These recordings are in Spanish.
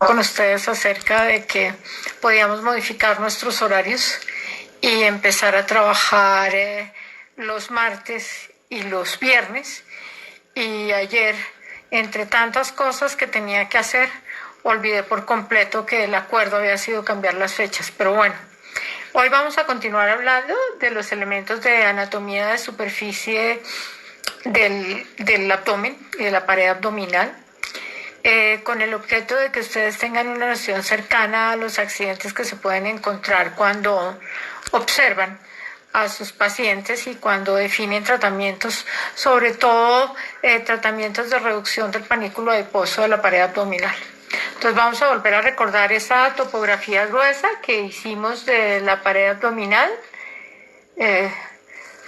con ustedes acerca de que podíamos modificar nuestros horarios y empezar a trabajar los martes y los viernes. Y ayer, entre tantas cosas que tenía que hacer, olvidé por completo que el acuerdo había sido cambiar las fechas. Pero bueno, hoy vamos a continuar hablando de los elementos de anatomía de superficie del abdomen y de la pared abdominal. Con el objeto de que ustedes tengan una noción cercana a los accidentes que se pueden encontrar cuando observan a sus pacientes y cuando definen tratamientos, sobre todo tratamientos de reducción del panículo adiposo de la pared abdominal. Entonces vamos a volver a recordar esa topografía gruesa que hicimos de la pared abdominal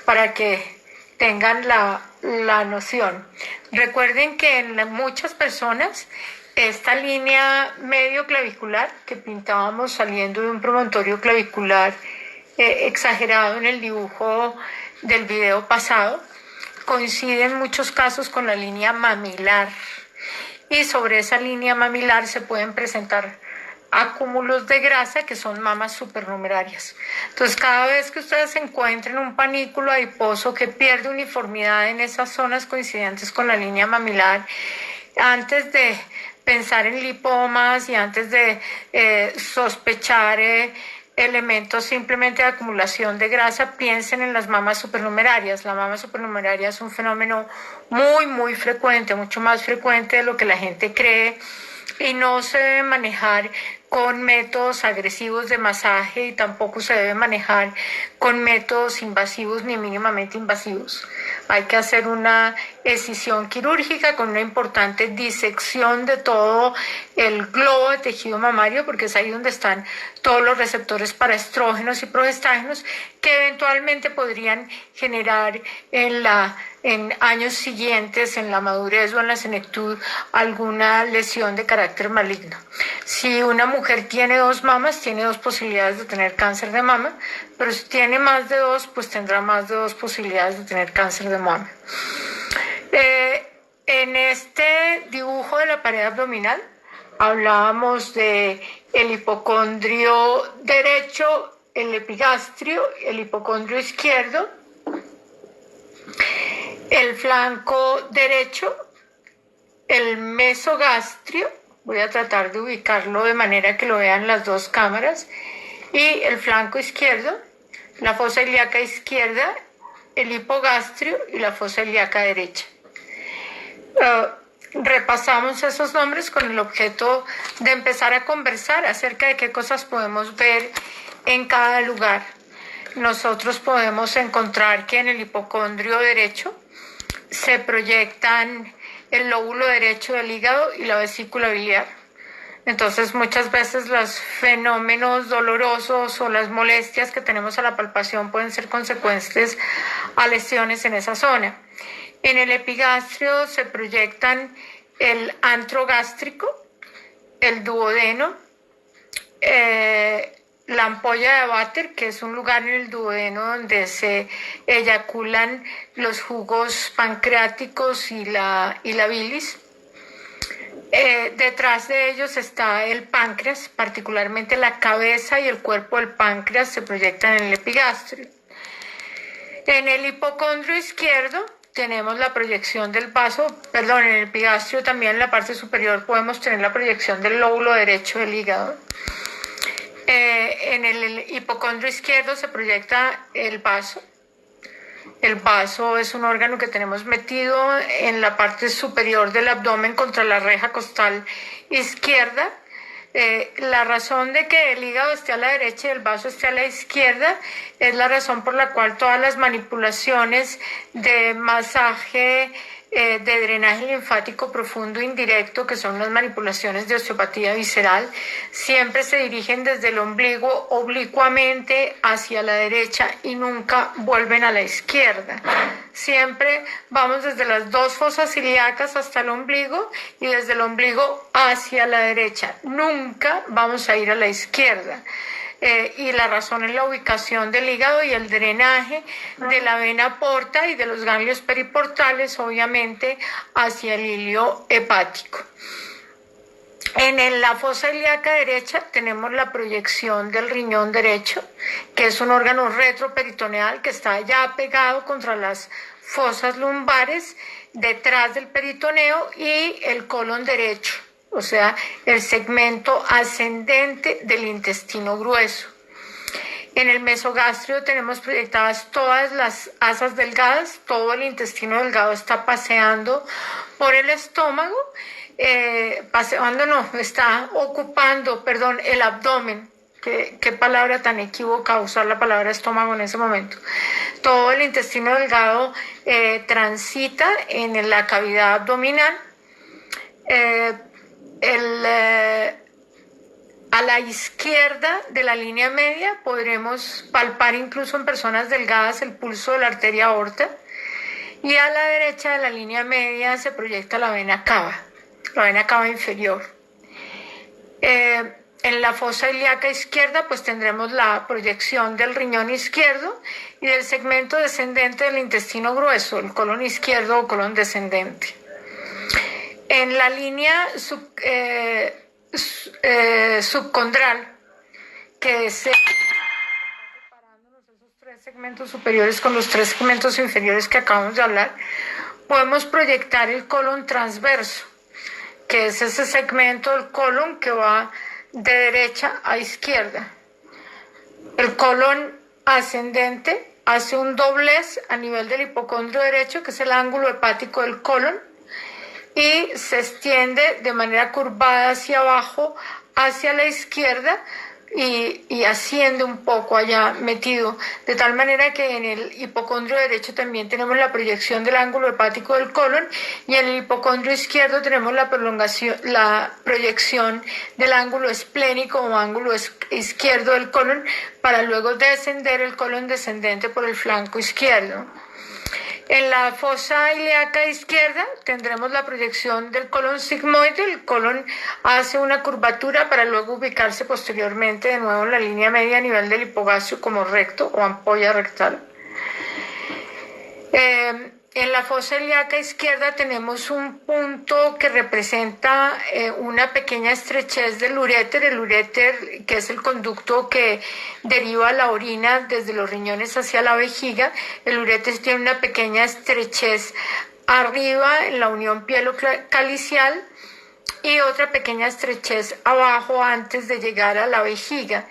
para que tengan la noción. Recuerden que en muchas personas esta línea medio clavicular que pintábamos saliendo de un promontorio clavicular exagerado en el dibujo del video pasado coincide en muchos casos con la línea mamilar, y sobre esa línea mamilar se pueden presentar acúmulos de grasa que son mamas supernumerarias. Entonces, cada vez que ustedes encuentren un panículo adiposo que pierde uniformidad en esas zonas coincidentes con la línea mamilar, antes de pensar en lipomas y antes de sospechar elementos simplemente de acumulación de grasa, piensen en las mamas supernumerarias. La mama supernumeraria es un fenómeno muy frecuente, mucho más frecuente de lo que la gente cree, y no se debe manejar con métodos agresivos de masaje y tampoco se debe manejar con métodos invasivos ni mínimamente invasivos. Hay que hacer una escisión quirúrgica con una importante disección de todo el globo de tejido mamario, porque es ahí donde están todos los receptores para estrógenos y progestágenos que eventualmente podrían generar en años siguientes, en la madurez o en la senectud, alguna lesión de carácter maligno. Si una mujer tiene dos mamas, tiene dos posibilidades de tener cáncer de mama, pero si tiene más de dos, pues tendrá más de dos posibilidades de tener cáncer de mama. En este dibujo de la pared abdominal hablábamos de el hipocondrio derecho, el epigastrio, el hipocondrio izquierdo, el flanco derecho, el mesogastrio, voy a tratar de ubicarlo de manera que lo vean las dos cámaras, y el flanco izquierdo, la fosa ilíaca izquierda, el hipogastrio y la fosa ilíaca derecha. Repasamos esos nombres con el objeto de empezar a conversar acerca de qué cosas podemos ver en cada lugar. Nosotros podemos encontrar que en el hipocondrio derecho se proyectan el lóbulo derecho del hígado y la vesícula biliar. Entonces, muchas veces los fenómenos dolorosos o las molestias que tenemos a la palpación pueden ser consecuentes a lesiones en esa zona. En el epigastrio se proyectan el antro gástrico, el duodeno, la ampolla de Vater, que es un lugar en el duodeno donde se eyaculan los jugos pancreáticos y la bilis. Detrás de ellos está el páncreas, particularmente la cabeza y el cuerpo del páncreas se proyectan en el epigastrio. En el hipocondrio izquierdo tenemos la proyección del vaso, en el epigastrio también en la parte superior podemos tener la proyección del lóbulo derecho del hígado. En el hipocondrio izquierdo se proyecta el vaso. El vaso es un órgano que tenemos metido en la parte superior del abdomen contra la reja costal izquierda. La razón de que el hígado esté a la derecha y el vaso esté a la izquierda es la razón por la cual todas las manipulaciones de masaje, de drenaje linfático profundo e indirecto, que son las manipulaciones de osteopatía visceral, siempre se dirigen desde el ombligo oblicuamente hacia la derecha y nunca vuelven a la izquierda. Siempre vamos desde las dos fosas ilíacas hasta el ombligo y desde el ombligo hacia la derecha. Nunca vamos a ir a la izquierda. Y la razón es la ubicación del hígado y el drenaje de la vena porta y de los ganglios periportales, obviamente, hacia el hilio hepático. La fosa ilíaca derecha tenemos la proyección del riñón derecho, que es un órgano retroperitoneal que está ya pegado contra las fosas lumbares, detrás del peritoneo y el colon derecho, o sea, el segmento ascendente del intestino grueso. En el mesogastrio tenemos proyectadas todas las asas delgadas, todo el intestino delgado está paseando por el estómago, está ocupando, el abdomen. Qué palabra tan equívoca usar la palabra estómago en ese momento. Todo el intestino delgado transita en la cavidad abdominal. A la izquierda de la línea media podremos palpar incluso en personas delgadas el pulso de la arteria aorta, y a la derecha de la línea media se proyecta la vena cava inferior. En la fosa ilíaca izquierda pues tendremos la proyección del riñón izquierdo y del segmento descendente del intestino grueso, el colon izquierdo o colon descendente. En la línea subcondral, que se separándonos esos tres segmentos superiores con los tres segmentos inferiores que acabamos de hablar, podemos proyectar el colon transverso, que es ese segmento del colon que va de derecha a izquierda. El colon ascendente hace un doblez a nivel del hipocondrio derecho, que es el ángulo hepático del colon, y se extiende de manera curvada hacia abajo, hacia la izquierda, y asciende un poco allá metido, de tal manera que en el hipocondrio derecho también tenemos la proyección del ángulo hepático del colon, y en el hipocondrio izquierdo tenemos la proyección del ángulo esplénico o ángulo izquierdo del colon, para luego descender el colon descendente por el flanco izquierdo. En la fosa ilíaca izquierda tendremos la proyección del colon sigmoide. El colon hace una curvatura para luego ubicarse posteriormente de nuevo en la línea media a nivel del hipogastrio como recto o ampolla rectal. En la fosa ilíaca izquierda tenemos un punto que representa una pequeña estrechez del uréter. El uréter, que es el conducto que deriva la orina desde los riñones hacia la vejiga. El uréter tiene una pequeña estrechez arriba en la unión pielocalicial y otra pequeña estrechez abajo antes de llegar a la vejiga.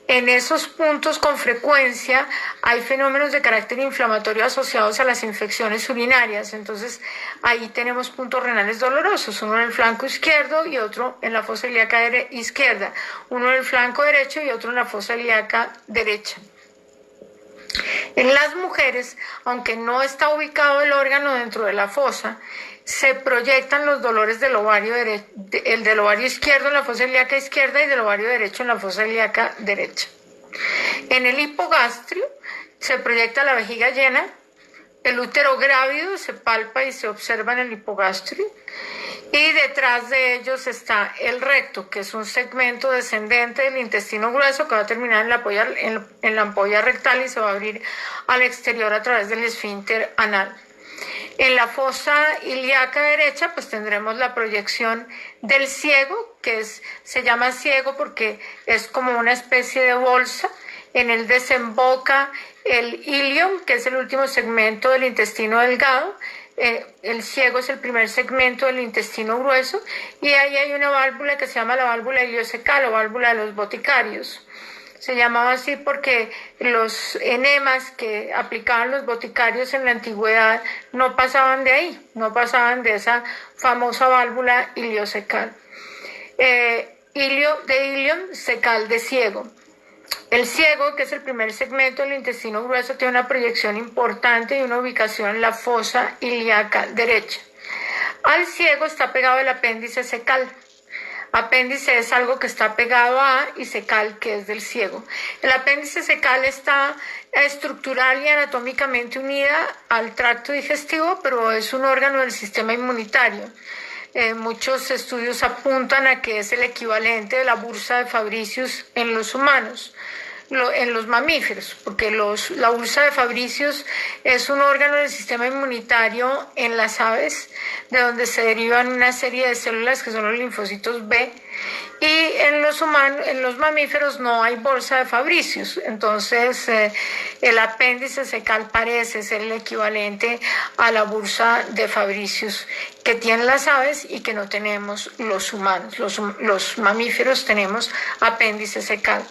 En esos puntos con frecuencia hay fenómenos de carácter inflamatorio asociados a las infecciones urinarias. Entonces ahí tenemos puntos renales dolorosos, uno en el flanco izquierdo y otro en la fosa ilíaca izquierda, uno en el flanco derecho y otro en la fosa ilíaca derecha. En las mujeres, aunque no está ubicado el órgano dentro de la fosa, se proyectan los dolores del ovario el del ovario izquierdo en la fosa ilíaca izquierda y del ovario derecho en la fosa ilíaca derecha. En el hipogastrio se proyecta la vejiga llena, el útero grávido se palpa y se observa en el hipogastrio, y detrás de ellos está el recto, que es un segmento descendente del intestino grueso que va a terminar en la ampolla rectal y se va a abrir al exterior a través del esfínter anal. En la fosa ilíaca derecha pues tendremos la proyección del ciego, se llama ciego porque es como una especie de bolsa. En él desemboca el ilium, que es el último segmento del intestino delgado. El ciego es el primer segmento del intestino grueso, y ahí hay una válvula que se llama la válvula iliocecal o válvula de los boticarios. Se llamaba así porque los enemas que aplicaban los boticarios en la antigüedad no pasaban de ahí, no pasaban de esa famosa válvula iliocecal. Ilio de ilium, cecal de ciego. El ciego, que es el primer segmento del intestino grueso, tiene una proyección importante y una ubicación en la fosa ilíaca derecha. Al ciego está pegado el apéndice cecal. Apéndice es algo que está pegado a, y cecal, que es del ciego. El apéndice cecal está estructural y anatómicamente unida al tracto digestivo, pero es un órgano del sistema inmunitario. Muchos estudios apuntan a que es el equivalente de la bursa de Fabricius en los humanos. en los mamíferos, porque la bursa de Fabricius es un órgano del sistema inmunitario en las aves, de donde se derivan una serie de células que son los linfocitos B, y en los humanos, en los mamíferos no hay bolsa de Fabricius. Entonces el apéndice secal parece ser el equivalente a la bursa de Fabricius que tienen las aves y que no tenemos los humanos. Los mamíferos tenemos apéndice secal.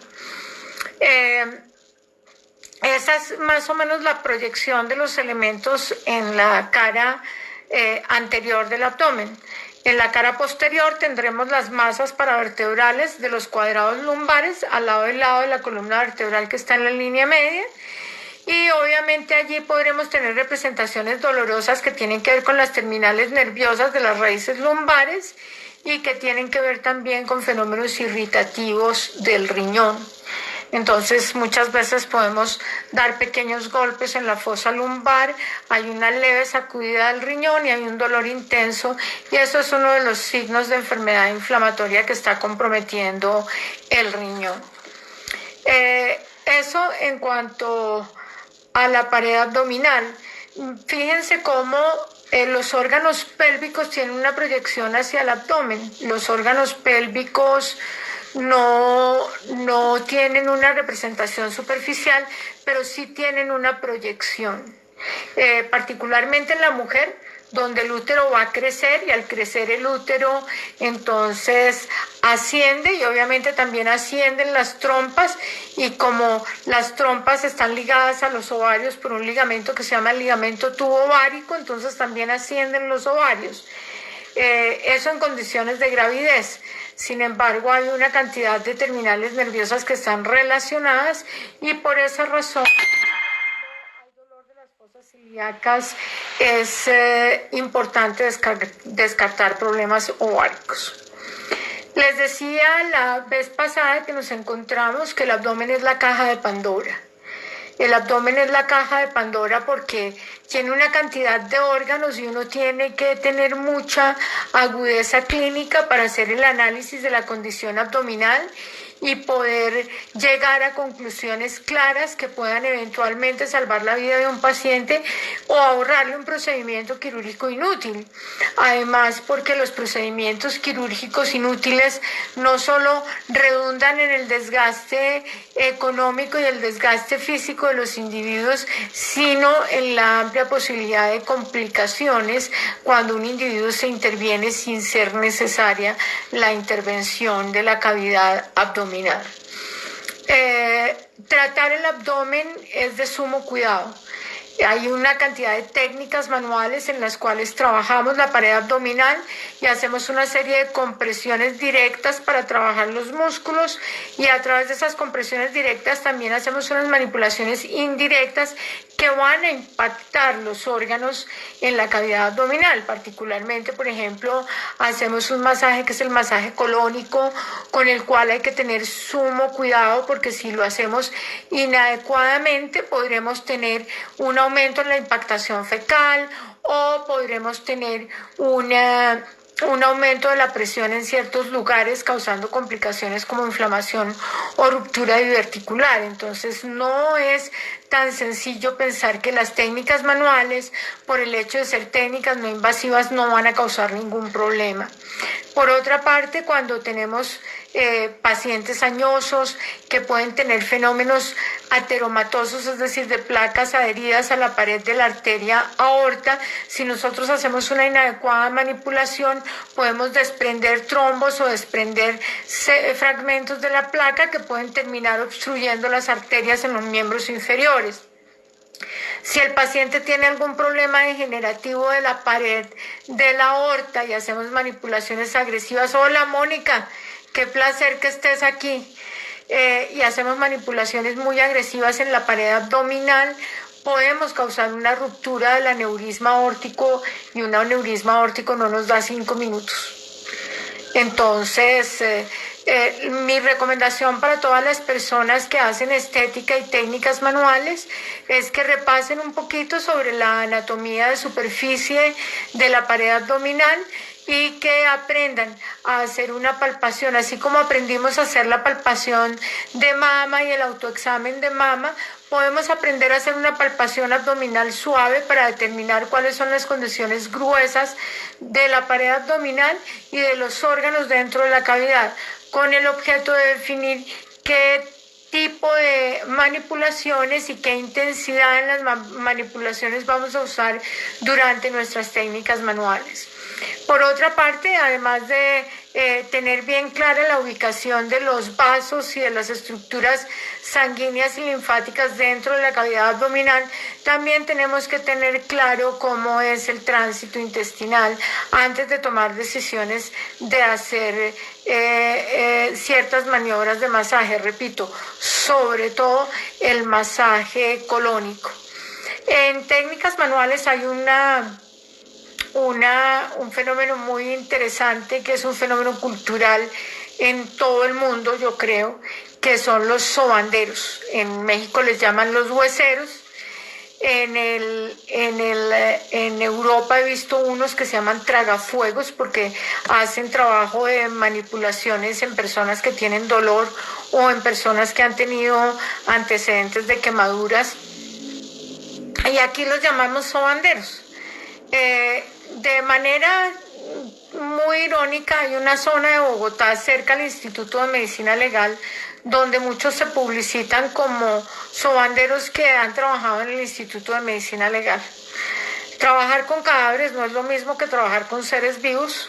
Esa es más o menos la proyección de los elementos en la cara anterior del abdomen. En la cara posterior tendremos las masas paravertebrales de los cuadrados lumbares al lado del lado de la columna vertebral que está en la línea media. Y obviamente allí podremos tener representaciones dolorosas que tienen que ver con las terminales nerviosas de las raíces lumbares y que tienen que ver también con fenómenos irritativos del riñón. Entonces muchas veces podemos dar pequeños golpes en la fosa lumbar, hay una leve sacudida del riñón y hay un dolor intenso, y eso es uno de los signos de enfermedad inflamatoria que está comprometiendo el riñón. Eso en cuanto a la pared abdominal. Fíjense cómo los órganos pélvicos tienen una proyección hacia el abdomen. Los órganos pélvicos no tienen una representación superficial, pero sí tienen una proyección. Particularmente en la mujer, donde el útero va a crecer, y al crecer el útero entonces asciende, y obviamente también ascienden las trompas, y como las trompas están ligadas a los ovarios por un ligamento que se llama el ligamento tubo-ovárico, entonces también ascienden los ovarios. Eso en condiciones de gravidez. Sin embargo, hay una cantidad de terminales nerviosas que están relacionadas, y por esa razón hay dolor de las fosas ilíacas. Es importante descartar problemas ováricos. Les decía la vez pasada que nos encontramos que el abdomen es la caja de Pandora. El abdomen es la caja de Pandora porque tiene una cantidad de órganos y uno tiene que tener mucha agudeza clínica para hacer el análisis de la condición abdominal y poder llegar a conclusiones claras que puedan eventualmente salvar la vida de un paciente o ahorrarle un procedimiento quirúrgico inútil. Además, porque los procedimientos quirúrgicos inútiles no solo redundan en el desgaste económico y el desgaste físico de los individuos, sino en la amplia posibilidad de complicaciones cuando un individuo se interviene sin ser necesaria la intervención de la cavidad abdominal. Tratar el abdomen es de sumo cuidado. Hay una cantidad de técnicas manuales en las cuales trabajamos la pared abdominal y hacemos una serie de compresiones directas para trabajar los músculos, y a través de esas compresiones directas también hacemos unas manipulaciones indirectas que van a impactar los órganos en la cavidad abdominal. Particularmente, por ejemplo, hacemos un masaje que es el masaje colónico, con el cual hay que tener sumo cuidado porque si lo hacemos inadecuadamente podremos tener un aumento en la impactación fecal o podremos tener un aumento de la presión en ciertos lugares, causando complicaciones como inflamación o ruptura diverticular. Entonces no es tan sencillo pensar que las técnicas manuales, por el hecho de ser técnicas no invasivas, no van a causar ningún problema. Por otra parte, cuando tenemos pacientes añosos que pueden tener fenómenos ateromatosos, es decir, de placas adheridas a la pared de la arteria aorta, si nosotros hacemos una inadecuada manipulación, podemos desprender trombos o desprender fragmentos de la placa que pueden terminar obstruyendo las arterias en los miembros inferiores. Si el paciente tiene algún problema degenerativo de la pared de la aorta y hacemos manipulaciones agresivas, hola Mónica, qué placer que estés aquí, y hacemos manipulaciones muy agresivas en la pared abdominal, podemos causar una ruptura del aneurisma aórtico, y un aneurisma aórtico no nos da 5 minutos. Entonces, mi recomendación para todas las personas que hacen estética y técnicas manuales es que repasen un poquito sobre la anatomía de superficie de la pared abdominal y que aprendan a hacer una palpación, así como aprendimos a hacer la palpación de mama y el autoexamen de mama, podemos aprender a hacer una palpación abdominal suave para determinar cuáles son las condiciones gruesas de la pared abdominal y de los órganos dentro de la cavidad, con el objeto de definir qué tipo de manipulaciones y qué intensidad en las manipulaciones vamos a usar durante nuestras técnicas manuales. Por otra parte, además de tener bien clara la ubicación de los vasos y de las estructuras sanguíneas y linfáticas dentro de la cavidad abdominal, también tenemos que tener claro cómo es el tránsito intestinal antes de tomar decisiones de hacer ciertas maniobras de masaje, repito, sobre todo el masaje colónico. En técnicas manuales hay un fenómeno muy interesante que es un fenómeno cultural en todo el mundo, yo creo, que son los sobanderos. En México les llaman los hueseros. En Europa he visto unos que se llaman tragafuegos porque hacen trabajo de manipulaciones en personas que tienen dolor o en personas que han tenido antecedentes de quemaduras. Y aquí los llamamos sobanderos. De manera muy irónica, hay una zona de Bogotá cerca del Instituto de Medicina Legal donde muchos se publicitan como sobanderos que han trabajado en el Instituto de Medicina Legal. Trabajar con cadáveres no es lo mismo que trabajar con seres vivos.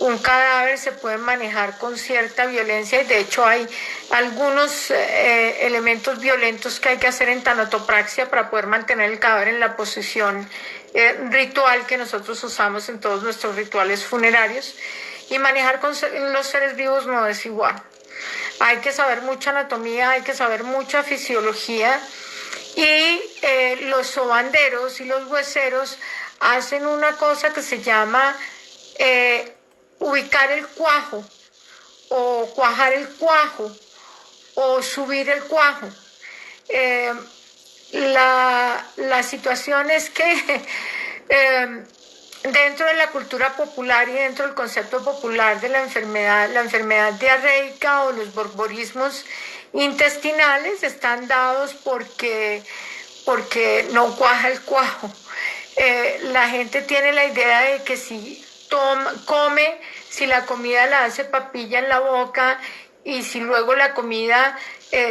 Un cadáver se puede manejar con cierta violencia y de hecho hay algunos elementos violentos que hay que hacer en tanatopraxia para poder mantener el cadáver en la posición ritual que nosotros usamos en todos nuestros rituales funerarios, y manejar con los seres vivos no es igual. Hay que saber mucha anatomía, hay que saber mucha fisiología, y los sobanderos y los hueseros hacen una cosa que se llama ubicar el cuajo o cuajar el cuajo o subir el cuajo. La situación es que dentro de la cultura popular y dentro del concepto popular de la enfermedad diarreica o los borborismos intestinales están dados porque no cuaja el cuajo. La gente tiene la idea de que si come, si la comida la hace papilla en la boca y si luego la comida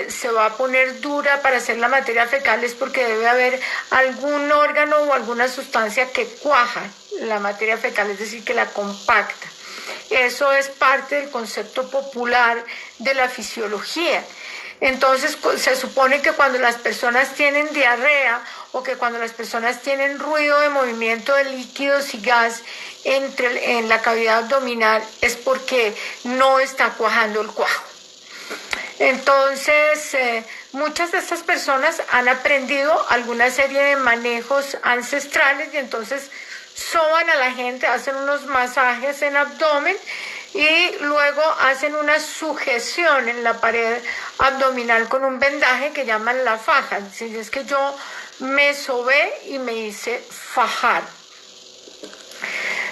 se va a poner dura para hacer la materia fecal, es porque debe haber algún órgano o alguna sustancia que cuaja la materia fecal, es decir, que la compacta. Eso es parte del concepto popular de la fisiología. Entonces se supone que cuando las personas tienen diarrea o que cuando las personas tienen ruido de movimiento de líquidos y gas en la cavidad abdominal es porque no está cuajando el cuajo. Entonces, muchas de estas personas han aprendido alguna serie de manejos ancestrales y entonces soban a la gente, hacen unos masajes en abdomen y luego hacen una sujeción en la pared abdominal con un vendaje que llaman la faja. Así es que yo me sobé y me hice fajar.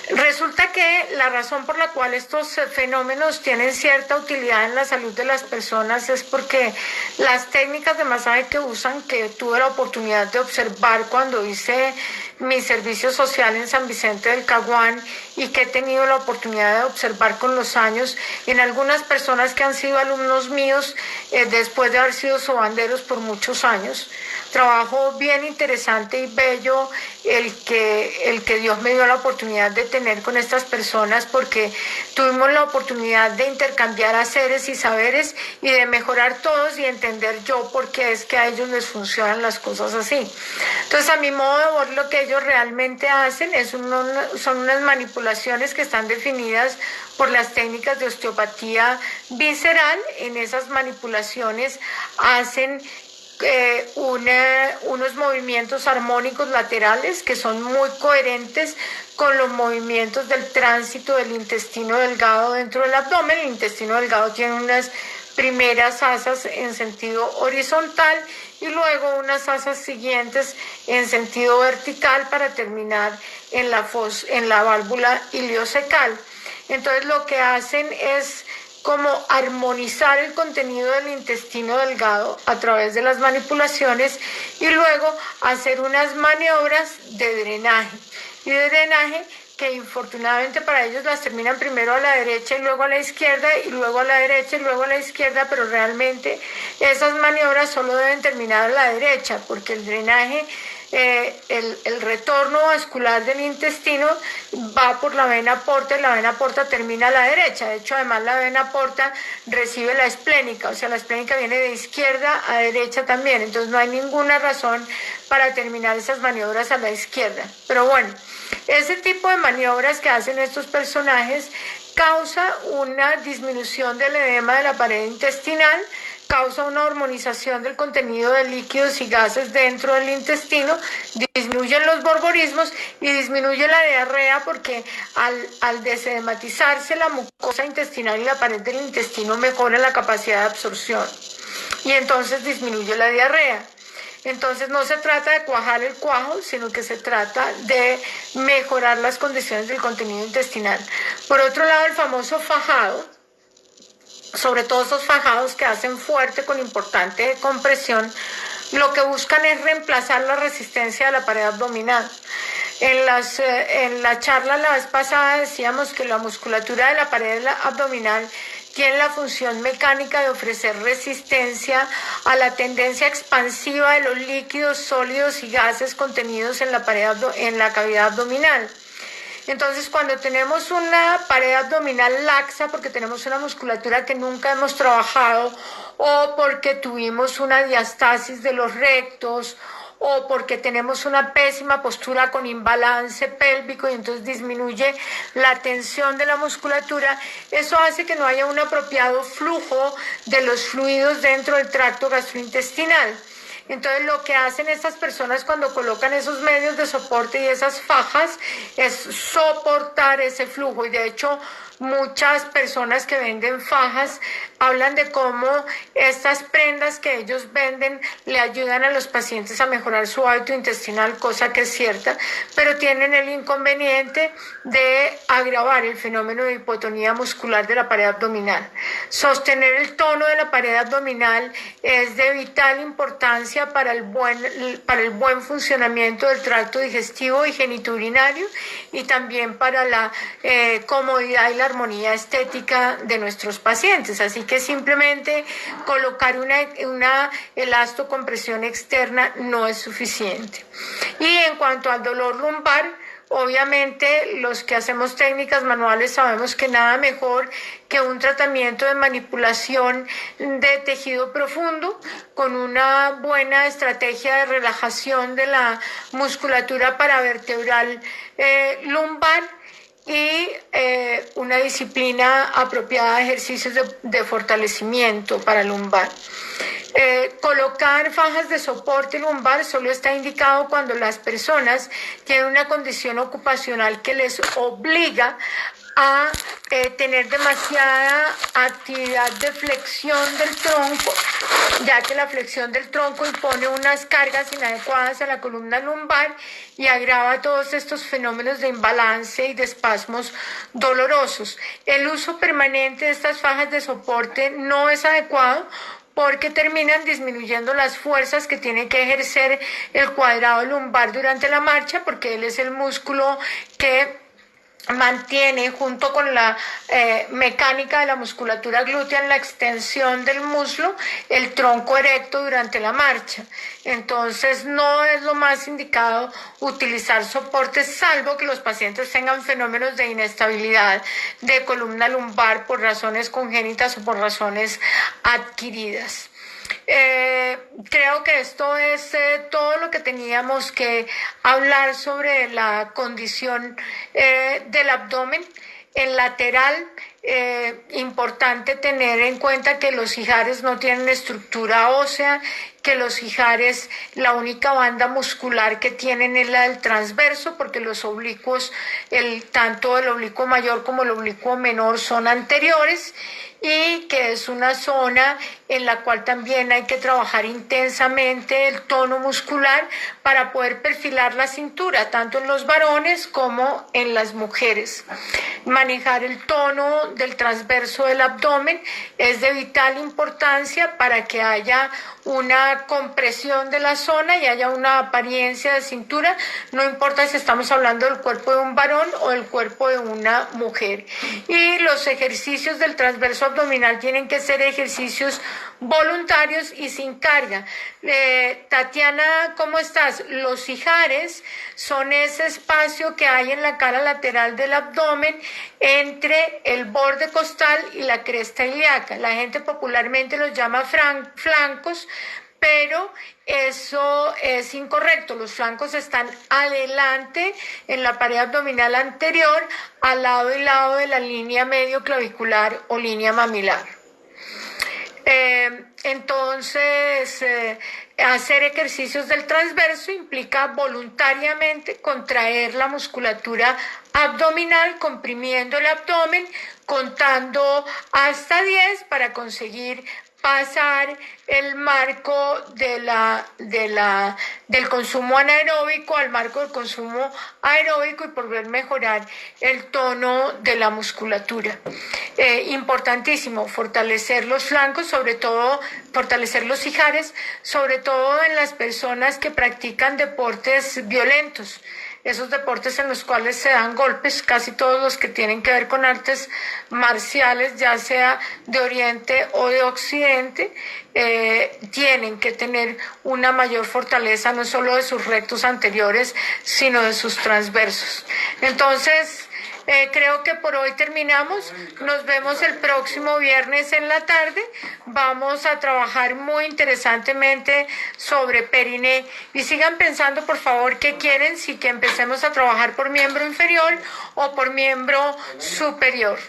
Resulta que la razón por la cual estos fenómenos tienen cierta utilidad en la salud de las personas es porque las técnicas de masaje que usan, que tuve la oportunidad de observar cuando hice mi servicio social en San Vicente del Caguán y que he tenido la oportunidad de observar con los años en algunas personas que han sido alumnos míos después de haber sido sobanderos por muchos años. Trabajo bien interesante y bello el que Dios me dio la oportunidad de tener con estas personas, porque tuvimos la oportunidad de intercambiar haceres y saberes y de mejorar todos y entender yo por qué es que a ellos les funcionan las cosas así. Entonces, a mi modo de ver, lo que ellos realmente hacen son unas manipulaciones que están definidas por las técnicas de osteopatía visceral. En esas manipulaciones hacen unos movimientos armónicos laterales que son muy coherentes con los movimientos del tránsito del intestino delgado dentro del abdomen. El intestino delgado tiene unas primeras asas en sentido horizontal y luego unas asas siguientes en sentido vertical para terminar en la válvula iliocecal. Entonces lo que hacen es como armonizar el contenido del intestino delgado a través de las manipulaciones y luego hacer unas maniobras de drenaje. Y de drenaje que infortunadamente para ellos las terminan primero a la derecha y luego a la izquierda y luego a la derecha y luego a la izquierda, pero realmente esas maniobras solo deben terminar a la derecha porque el drenaje, el retorno vascular del intestino va por la vena porta y la vena porta termina a la derecha. De hecho, además la vena porta recibe la esplénica, o sea, la esplénica viene de izquierda a derecha también, entonces no hay ninguna razón para terminar esas maniobras a la izquierda. Pero bueno, ese tipo de maniobras que hacen estos personajes causa una disminución del edema de la pared intestinal, causa una hormonización del contenido de líquidos y gases dentro del intestino, disminuyen los borborismos y disminuye la diarrea porque al desedematizarse la mucosa intestinal y la pared del intestino mejora la capacidad de absorción y entonces disminuye la diarrea. Entonces no se trata de cuajar el cuajo, sino que se trata de mejorar las condiciones del contenido intestinal. Por otro lado, el famoso fajado, sobre todo esos fajados que hacen fuerte con importante compresión, lo que buscan es reemplazar la resistencia de la pared abdominal. En la charla la vez pasada decíamos que la musculatura de la pared abdominal tiene la función mecánica de ofrecer resistencia a la tendencia expansiva de los líquidos, sólidos y gases contenidos en la cavidad abdominal. Entonces, cuando tenemos una pared abdominal laxa, porque tenemos una musculatura que nunca hemos trabajado, o porque tuvimos una diastasis de los rectos, o porque tenemos una pésima postura con imbalance pélvico y entonces disminuye la tensión de la musculatura, eso hace que no haya un apropiado flujo de los fluidos dentro del tracto gastrointestinal. Entonces lo que hacen estas personas cuando colocan esos medios de soporte y esas fajas es soportar ese flujo y de hecho muchas personas que venden fajas hablan de cómo estas prendas que ellos venden le ayudan a los pacientes a mejorar su hábito intestinal, cosa que es cierta, pero tienen el inconveniente de agravar el fenómeno de hipotonía muscular de la pared abdominal. Sostener el tono de la pared abdominal es de vital importancia para el buen funcionamiento del tracto digestivo y genitourinario y también para la comodidad y la armonía estética de nuestros pacientes. Así que simplemente colocar una elastocompresión externa no es suficiente. Y en cuanto al dolor lumbar, obviamente los que hacemos técnicas manuales sabemos que nada mejor que un tratamiento de manipulación de tejido profundo con una buena estrategia de relajación de la musculatura paravertebral lumbar y una disciplina apropiada de ejercicios de fortalecimiento para lumbar. Colocar fajas de soporte lumbar solo está indicado cuando las personas tienen una condición ocupacional que les obliga a tener demasiada actividad de flexión del tronco, ya que la flexión del tronco impone unas cargas inadecuadas a la columna lumbar y agrava todos estos fenómenos de imbalance y de espasmos dolorosos. El uso permanente de estas fajas de soporte no es adecuado porque terminan disminuyendo las fuerzas que tiene que ejercer el cuadrado lumbar durante la marcha, porque él es el músculo que mantiene junto con la mecánica de la musculatura glútea en la extensión del muslo el tronco erecto durante la marcha. Entonces no es lo más indicado utilizar soportes salvo que los pacientes tengan fenómenos de inestabilidad de columna lumbar por razones congénitas o por razones adquiridas. Creo que esto es todo lo que teníamos que hablar sobre la condición del abdomen. En lateral Importante tener en cuenta que los ijares no tienen estructura ósea, que los ijares, la única banda muscular que tienen es la del transverso, porque los oblicuos, tanto el oblicuo mayor como el oblicuo menor son anteriores, y que es una zona en la cual también hay que trabajar intensamente el tono muscular para poder perfilar la cintura, tanto en los varones como en las mujeres. Manejar el tono del transverso del abdomen es de vital importancia para que haya una compresión de la zona y haya una apariencia de cintura, no importa si estamos hablando del cuerpo de un varón o del cuerpo de una mujer. Y los ejercicios del transverso abdominal tienen que ser ejercicios voluntarios y sin carga. Tatiana, ¿cómo estás? Los ijares son ese espacio que hay en la cara lateral del abdomen entre el borde costal y la cresta ilíaca. La gente popularmente los llama flancos, pero eso es incorrecto. Los flancos están adelante en la pared abdominal anterior, al lado y lado de la línea medio clavicular o línea mamilar. Entonces, hacer ejercicios del transverso implica voluntariamente contraer la musculatura abdominal, comprimiendo el abdomen, contando hasta 10 para conseguir pasar el marco del consumo anaeróbico al marco del consumo aeróbico y poder mejorar el tono de la musculatura. Importantísimo fortalecer los flancos, sobre todo fortalecer los ijares, sobre todo en las personas que practican deportes violentos. Esos deportes en los cuales se dan golpes, casi todos los que tienen que ver con artes marciales, ya sea de Oriente o de Occidente, tienen que tener una mayor fortaleza no solo de sus rectos anteriores, sino de sus transversos. Entonces, creo que por hoy terminamos. Nos vemos el próximo viernes en la tarde. Vamos a trabajar muy interesantemente sobre periné. Y sigan pensando, por favor, qué quieren, si que empecemos a trabajar por miembro inferior o por miembro superior.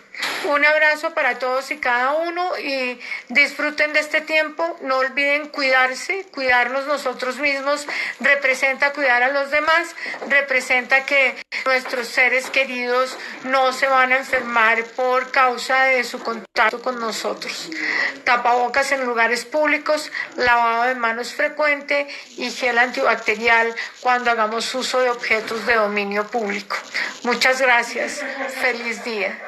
Un abrazo para todos y cada uno y disfruten de este tiempo. No olviden cuidarse, cuidarnos nosotros mismos. Representa cuidar a los demás, representa que nuestros seres queridos no se van a enfermar por causa de su contacto con nosotros. Tapabocas en lugares públicos, lavado de manos frecuente y gel antibacterial cuando hagamos uso de objetos de dominio público. Muchas gracias. Feliz día.